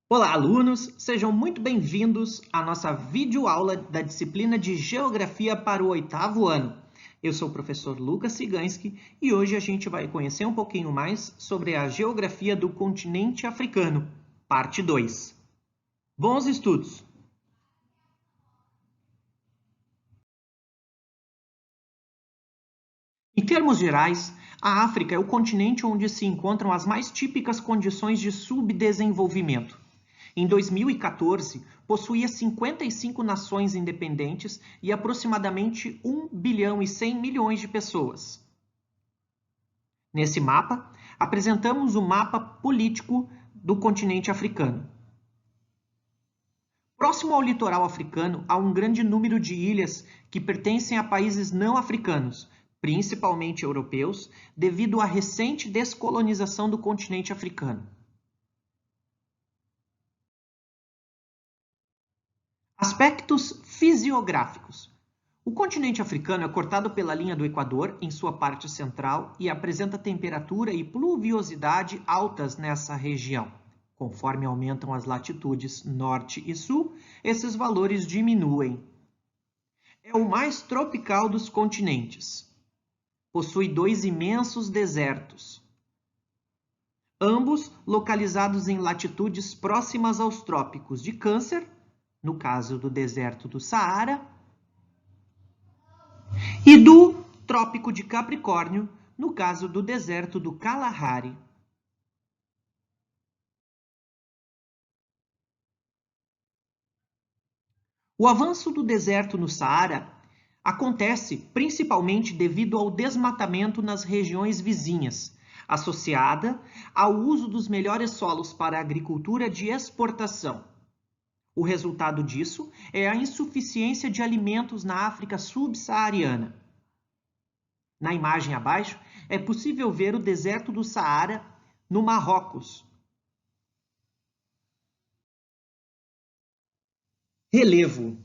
Olá, alunos! Sejam muito bem-vindos à nossa videoaula da disciplina de Geografia para o 8º ano. Eu sou o professor Lucas Ciganski e hoje a gente vai conhecer um pouquinho mais sobre a geografia do continente africano, parte 2. Bons estudos! Em termos gerais, a África é o continente onde se encontram as mais típicas condições de subdesenvolvimento. Em 2014, possuía 55 nações independentes e aproximadamente 1 bilhão e 100 milhões de pessoas. Nesse mapa, apresentamos o mapa político do continente africano. Próximo ao litoral africano, há um grande número de ilhas que pertencem a países não africanos, principalmente europeus, devido à recente descolonização do continente africano. Aspectos fisiográficos. O continente africano é cortado pela linha do Equador em sua parte central e apresenta temperatura e pluviosidade altas nessa região. Conforme aumentam as latitudes norte e sul, esses valores diminuem. É o mais tropical dos continentes. Possui 2 imensos desertos, ambos localizados em latitudes próximas aos trópicos de Câncer, no caso do deserto do Saara, e do Trópico de Capricórnio, no caso do deserto do Kalahari. O avanço do deserto no Saara acontece principalmente devido ao desmatamento nas regiões vizinhas, associada ao uso dos melhores solos para a agricultura de exportação. O resultado disso é a insuficiência de alimentos na África subsaariana. Na imagem abaixo, é possível ver o deserto do Saara no Marrocos. Relevo.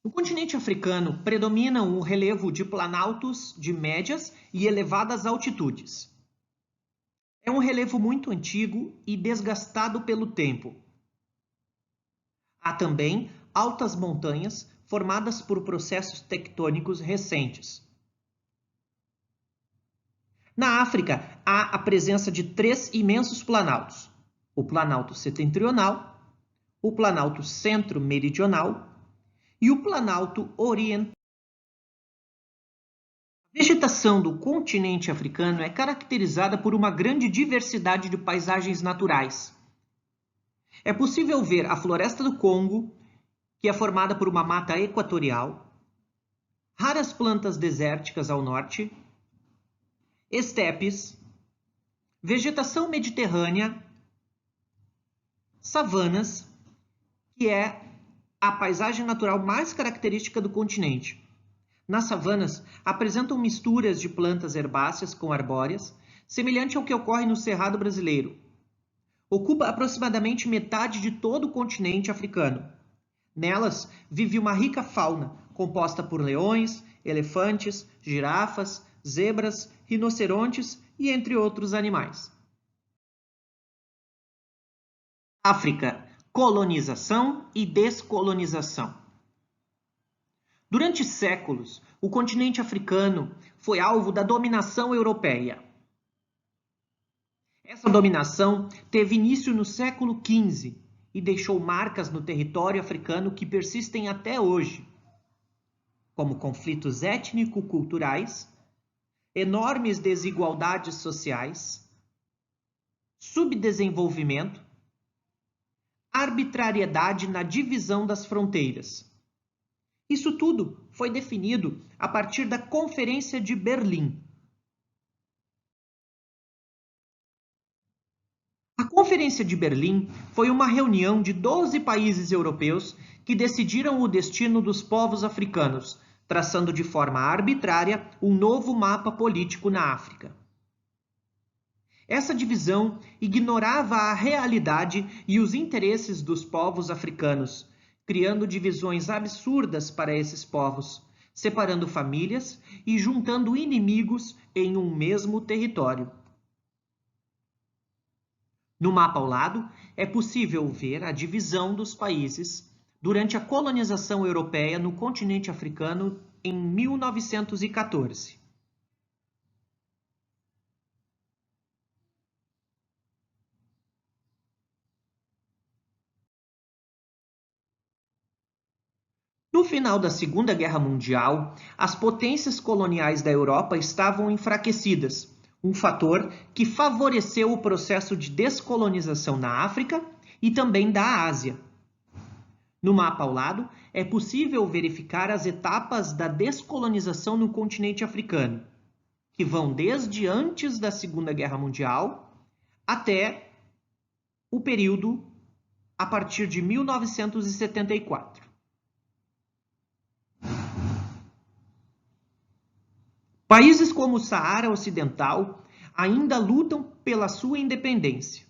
No continente africano, predomina o relevo de planaltos de médias e elevadas altitudes. É um relevo muito antigo e desgastado pelo tempo. Há também altas montanhas formadas por processos tectônicos recentes. Na África, há a presença de 3 imensos planaltos: o Planalto Setentrional, o Planalto Centro-Meridional e o Planalto Oriental. A vegetação do continente africano é caracterizada por uma grande diversidade de paisagens naturais. É possível ver a floresta do Congo, que é formada por uma mata equatorial, raras plantas desérticas ao norte, estepes, vegetação mediterrânea, savanas, que é a paisagem natural mais característica do continente. Nas savanas, apresentam misturas de plantas herbáceas com arbóreas, semelhante ao que ocorre no Cerrado brasileiro. Ocupa aproximadamente metade de todo o continente africano. Nelas, vive uma rica fauna, composta por leões, elefantes, girafas, zebras, rinocerontes e entre outros animais. África: colonização e descolonização. Durante séculos, o continente africano foi alvo da dominação europeia. Essa dominação teve início no século XV e deixou marcas no território africano que persistem até hoje, como conflitos étnico-culturais, enormes desigualdades sociais, subdesenvolvimento, arbitrariedade na divisão das fronteiras. Isso tudo foi definido a partir da Conferência de Berlim. A Conferência de Berlim foi uma reunião de 12 países europeus que decidiram o destino dos povos africanos, traçando de forma arbitrária um novo mapa político na África. Essa divisão ignorava a realidade e os interesses dos povos africanos, criando divisões absurdas para esses povos, separando famílias e juntando inimigos em um mesmo território. No mapa ao lado, é possível ver a divisão dos países durante a colonização europeia no continente africano em 1914. No final da Segunda Guerra Mundial, as potências coloniais da Europa estavam enfraquecidas, um fator que favoreceu o processo de descolonização na África e também da Ásia. No mapa ao lado, é possível verificar as etapas da descolonização no continente africano, que vão desde antes da Segunda Guerra Mundial até o período a partir de 1974. Países como o Saara Ocidental ainda lutam pela sua independência.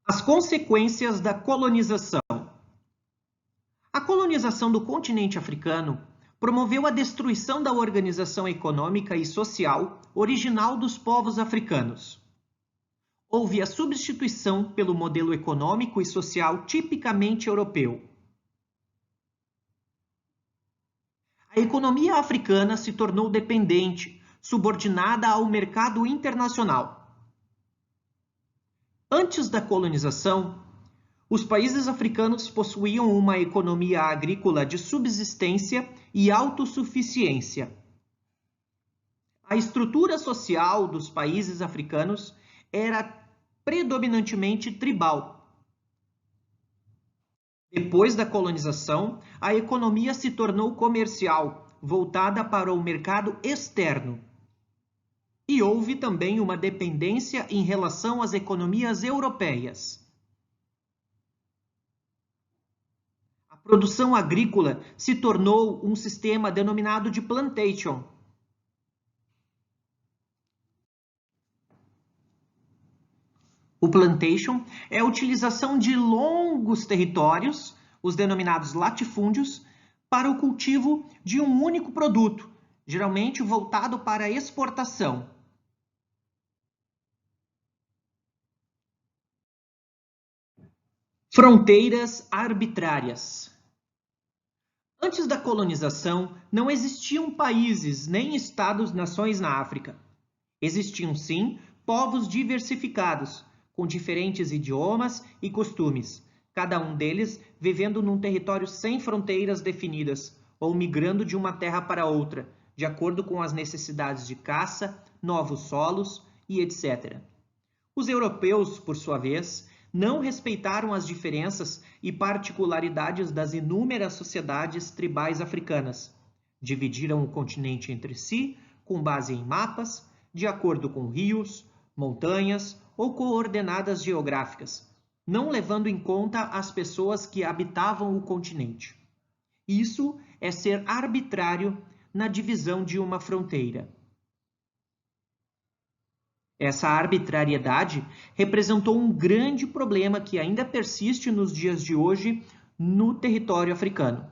As consequências da colonização. A colonização do continente africano promoveu a destruição da organização econômica e social original dos povos africanos. Houve a substituição pelo modelo econômico e social tipicamente europeu. A economia africana se tornou dependente, subordinada ao mercado internacional. Antes da colonização, os países africanos possuíam uma economia agrícola de subsistência e autossuficiência. A estrutura social dos países africanos era predominantemente tribal. Depois da colonização, a economia se tornou comercial, voltada para o mercado externo. E houve também uma dependência em relação às economias europeias. A produção agrícola se tornou um sistema denominado de plantation. O plantation é a utilização de longos territórios, os denominados latifúndios, para o cultivo de um único produto, geralmente voltado para a exportação. Fronteiras arbitrárias. Antes da colonização, não existiam países nem estados-nações na África. Existiam, sim, povos diversificados, com diferentes idiomas e costumes, cada um deles vivendo num território sem fronteiras definidas ou migrando de uma terra para outra, de acordo com as necessidades de caça, novos solos e etc. Os europeus, por sua vez, não respeitaram as diferenças e particularidades das inúmeras sociedades tribais africanas. Dividiram o continente entre si, com base em mapas, de acordo com rios, montanhas ou coordenadas geográficas, não levando em conta as pessoas que habitavam o continente. Isso é ser arbitrário na divisão de uma fronteira. Essa arbitrariedade representou um grande problema que ainda persiste nos dias de hoje no território africano.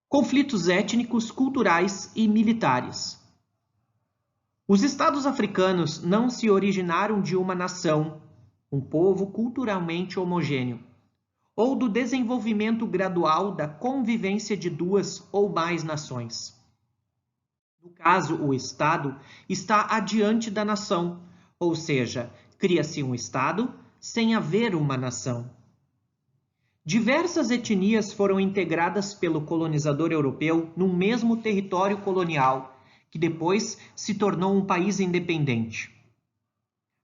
Conflitos étnicos, culturais e militares. Os estados africanos não se originaram de uma nação, um povo culturalmente homogêneo, ou do desenvolvimento gradual da convivência de duas ou mais nações. No caso, o Estado está adiante da nação, ou seja, cria-se um Estado sem haver uma nação. Diversas etnias foram integradas pelo colonizador europeu num mesmo território colonial, que depois se tornou um país independente.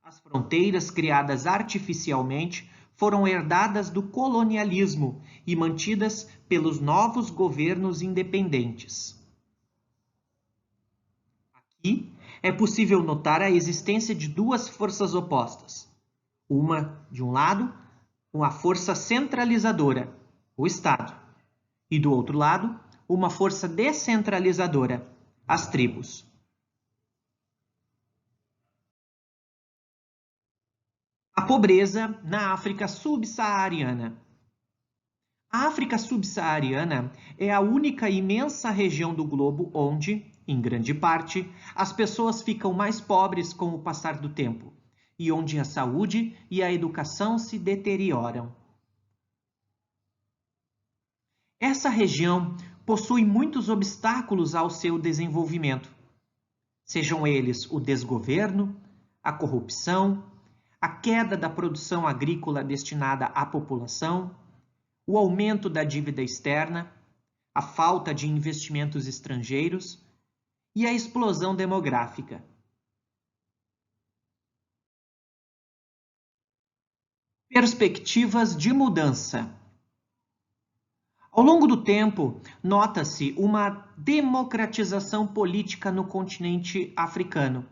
As fronteiras criadas artificialmente foram herdadas do colonialismo e mantidas pelos novos governos independentes. Aqui é possível notar a existência de duas forças opostas. Uma, de um lado, uma força centralizadora, o Estado, e do outro lado, uma força descentralizadora, as tribos. A pobreza na África subsaariana. A África subsaariana é a única imensa região do globo onde, em grande parte, as pessoas ficam mais pobres com o passar do tempo e onde a saúde e a educação se deterioram. Essa região possui muitos obstáculos ao seu desenvolvimento, sejam eles o desgoverno, a corrupção, a queda da produção agrícola destinada à população, o aumento da dívida externa, a falta de investimentos estrangeiros e a explosão demográfica. Perspectivas de mudança. Ao longo do tempo, nota-se uma democratização política no continente africano,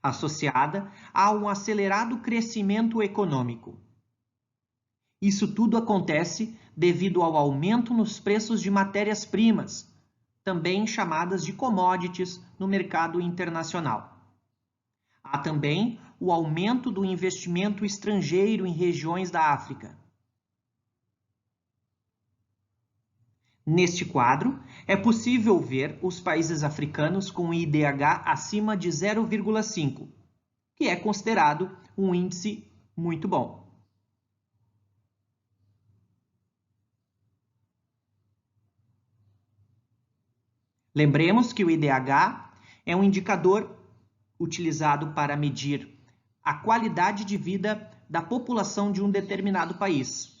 associada a um acelerado crescimento econômico. Isso tudo acontece devido ao aumento nos preços de matérias-primas, também chamadas de commodities no mercado internacional. Há também o aumento do investimento estrangeiro em regiões da África. Neste quadro, é possível ver os países africanos com IDH acima de 0,5, que é considerado um índice muito bom. Lembremos que o IDH é um indicador utilizado para medir a qualidade de vida da população de um determinado país.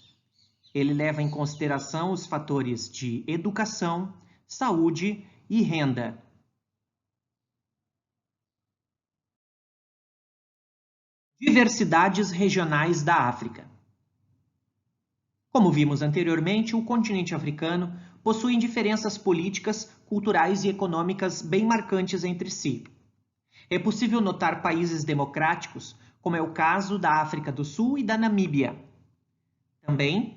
Ele leva em consideração os fatores de educação, saúde e renda. Diversidades regionais da África. Como vimos anteriormente, o continente africano possui diferenças políticas, culturais e econômicas bem marcantes entre si. É possível notar países democráticos, como é o caso da África do Sul e da Namíbia. Também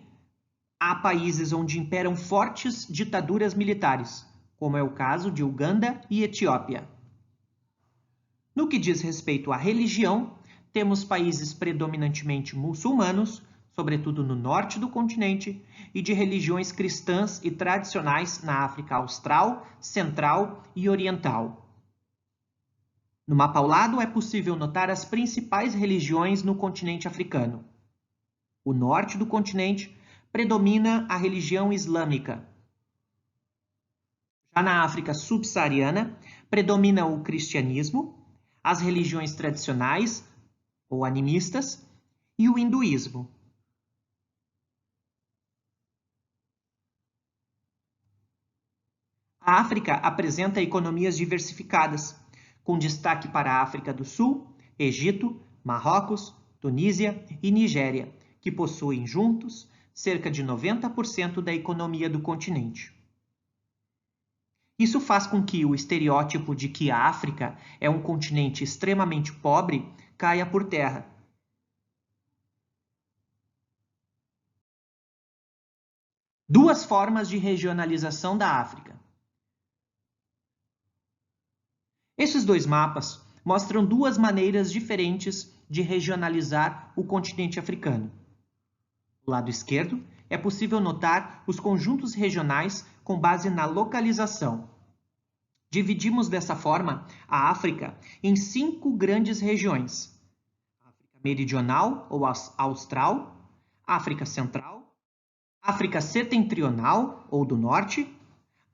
há países onde imperam fortes ditaduras militares, como é o caso de Uganda e Etiópia. No que diz respeito à religião, temos países predominantemente muçulmanos, sobretudo no norte do continente, e de religiões cristãs e tradicionais na África Austral, Central e Oriental. No mapa ao lado é possível notar as principais religiões no continente africano. O norte do continente predomina a religião islâmica. Já na África subsaariana, predomina o cristianismo, as religiões tradicionais ou animistas e o hinduísmo. A África apresenta economias diversificadas, com destaque para a África do Sul, Egito, Marrocos, Tunísia e Nigéria, que possuem juntos cerca de 90% da economia do continente. Isso faz com que o estereótipo de que a África é um continente extremamente pobre caia por terra. Duas formas de regionalização da África. Esses dois mapas mostram duas maneiras diferentes de regionalizar o continente africano. Do lado esquerdo, é possível notar os conjuntos regionais com base na localização. Dividimos dessa forma a África em 5 grandes regiões: África Meridional ou Austral, África Central, África Setentrional ou do Norte,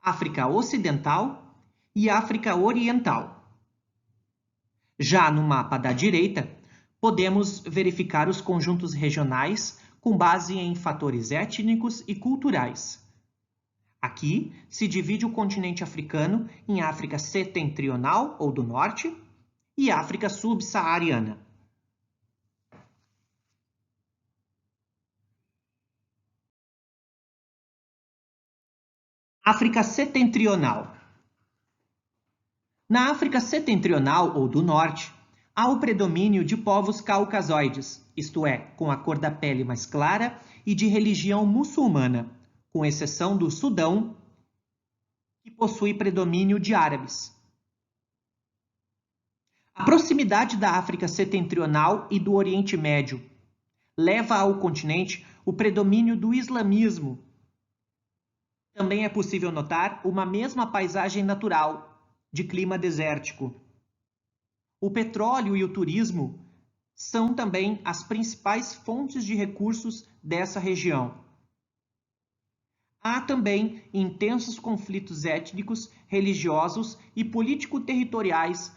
África Ocidental e África Oriental. Já no mapa da direita, podemos verificar os conjuntos regionais com base em fatores étnicos e culturais. Aqui se divide o continente africano em África Setentrional ou do Norte e África Subsaariana. África Setentrional. Na África Setentrional ou do Norte, há o predomínio de povos caucasoides, isto é, com a cor da pele mais clara e de religião muçulmana, com exceção do Sudão, que possui predomínio de árabes. A proximidade da África Setentrional e do Oriente Médio leva ao continente o predomínio do islamismo, Também é possível notar uma mesma paisagem natural, de clima desértico. O petróleo e o turismo são também as principais fontes de recursos dessa região. Há também intensos conflitos étnicos, religiosos e político-territoriais.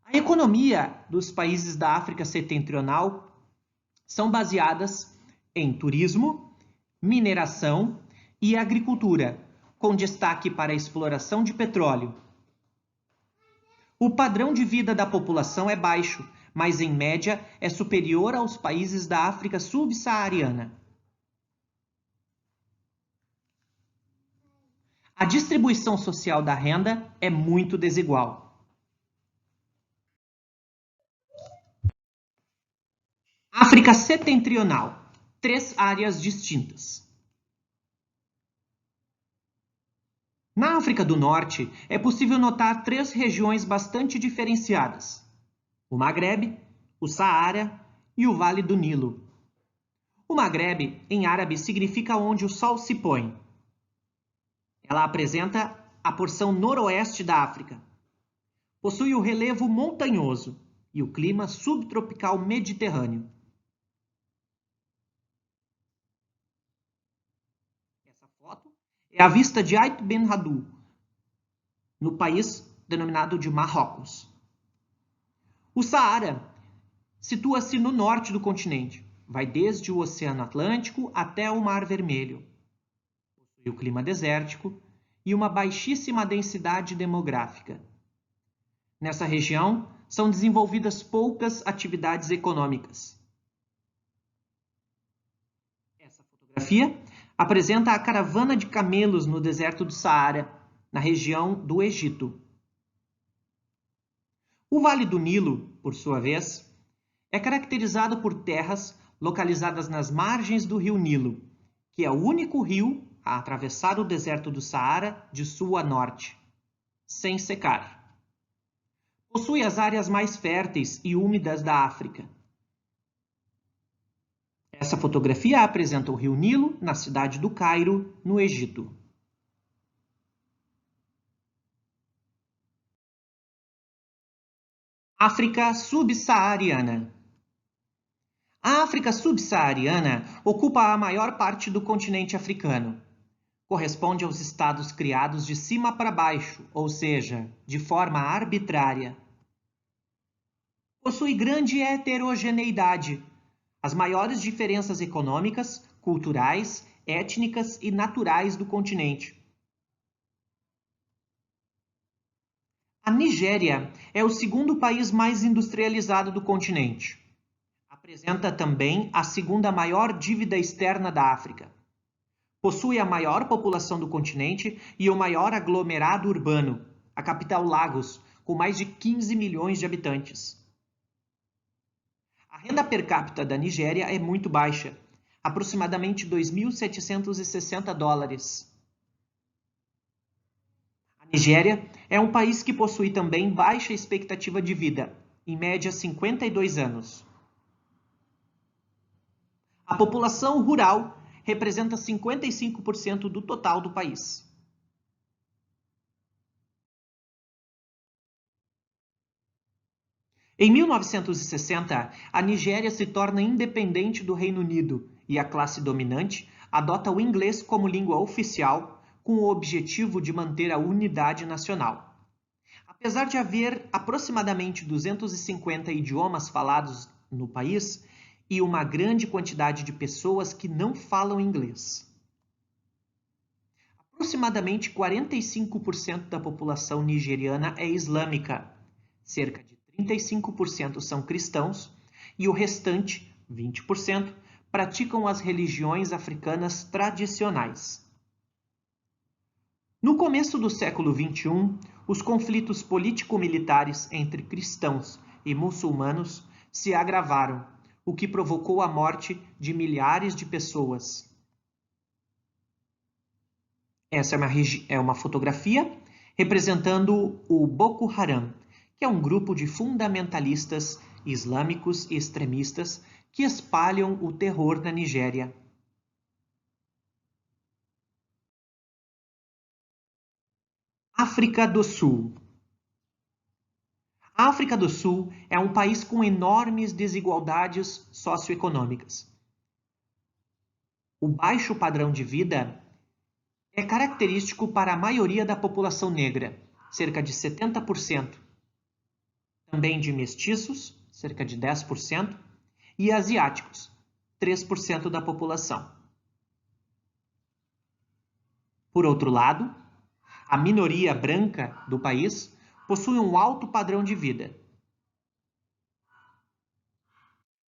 A economia dos países da África Setentrional são baseadas em turismo, mineração e agricultura, com destaque para a exploração de petróleo. O padrão de vida da população é baixo, mas em média é superior aos países da África subsaariana. A distribuição social da renda é muito desigual. África Setentrional, 3 áreas distintas. Na África do Norte, é possível notar 3 regiões bastante diferenciadas: o Maghreb, o Saara e o Vale do Nilo. O Maghreb, em árabe, significa onde o sol se põe. Ela apresenta a porção noroeste da África. Possui o relevo montanhoso e o clima subtropical mediterrâneo. Essa foto é a vista de Ait Ben Haddou, no país denominado de Marrocos. O Saara situa-se no norte do continente. Vai desde o Oceano Atlântico até o Mar Vermelho. Possui o clima desértico e uma baixíssima densidade demográfica. Nessa região, são desenvolvidas poucas atividades econômicas. Essa fotografia apresenta a caravana de camelos no deserto do Saara, na região do Egito. O Vale do Nilo, por sua vez, é caracterizado por terras localizadas nas margens do rio Nilo, que é o único rio a atravessar o deserto do Saara de sul a norte, sem secar. Possui as áreas mais férteis e úmidas da África. Essa fotografia apresenta o rio Nilo na cidade do Cairo, no Egito. África subsaariana. A África subsaariana ocupa a maior parte do continente africano. Corresponde aos estados criados de cima para baixo, ou seja, de forma arbitrária. Possui grande heterogeneidade. As maiores diferenças econômicas, culturais, étnicas e naturais do continente. A Nigéria é o segundo país mais industrializado do continente. Apresenta também a segunda maior dívida externa da África. Possui a maior população do continente e o maior aglomerado urbano, a capital Lagos, com mais de 15 milhões de habitantes. A renda per capita da Nigéria é muito baixa, aproximadamente 2.760 dólares. A Nigéria é um país que possui também baixa expectativa de vida, em média 52 anos. A população rural representa 55% do total do país. Em 1960, a Nigéria se torna independente do Reino Unido e a classe dominante adota o inglês como língua oficial, com o objetivo de manter a unidade nacional. Apesar de haver aproximadamente 250 idiomas falados no país e uma grande quantidade de pessoas que não falam inglês. Aproximadamente 45% da população nigeriana é islâmica, cerca de 35% são cristãos e o restante, 20%, praticam as religiões africanas tradicionais. No começo do século XXI, os conflitos político-militares entre cristãos e muçulmanos se agravaram, o que provocou a morte de milhares de pessoas. Essa é uma fotografia representando o Boko Haram, que é um grupo de fundamentalistas islâmicos e extremistas que espalham o terror na Nigéria. África do Sul. A África do Sul é um país com enormes desigualdades socioeconômicas. O baixo padrão de vida é característico para a maioria da população negra, cerca de 70%, também de mestiços, cerca de 10%, e asiáticos, 3% da população. Por outro lado, a minoria branca do país possui um alto padrão de vida.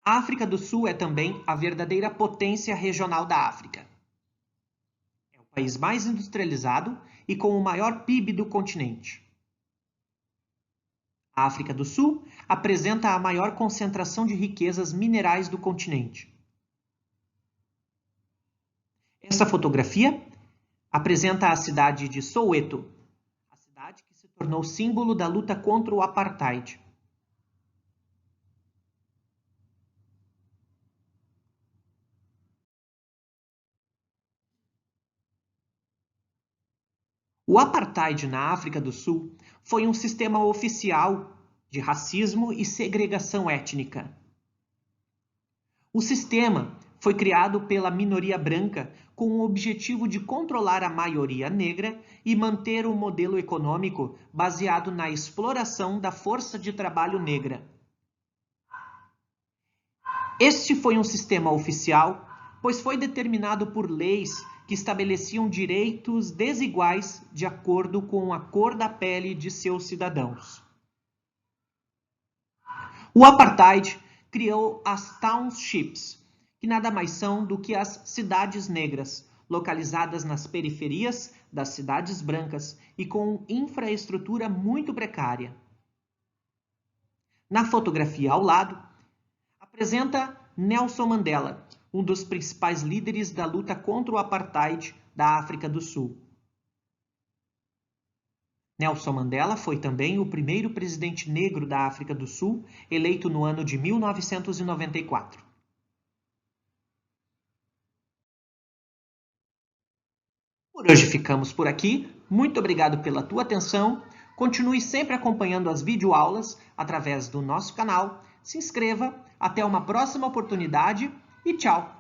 A África do Sul é também a verdadeira potência regional da África. É o país mais industrializado e com o maior PIB do continente. A África do Sul apresenta a maior concentração de riquezas minerais do continente. Essa fotografia apresenta a cidade de Soweto, a cidade que se tornou símbolo da luta contra o apartheid. O apartheid na África do Sul foi um sistema oficial de racismo e segregação étnica. O sistema foi criado pela minoria branca com o objetivo de controlar a maioria negra e manter um modelo econômico baseado na exploração da força de trabalho negra. Este foi um sistema oficial, pois foi determinado por leis que estabeleciam direitos desiguais de acordo com a cor da pele de seus cidadãos. O apartheid criou as townships, que nada mais são do que as cidades negras, localizadas nas periferias das cidades brancas e com infraestrutura muito precária. Na fotografia ao lado, apresenta Nelson Mandela, um dos principais líderes da luta contra o apartheid da África do Sul. Nelson Mandela foi também o primeiro presidente negro da África do Sul, eleito no ano de 1994. Por hoje ficamos por aqui. Muito obrigado pela tua atenção. Continue sempre acompanhando as videoaulas através do nosso canal. Se inscreva. Até uma próxima oportunidade e tchau!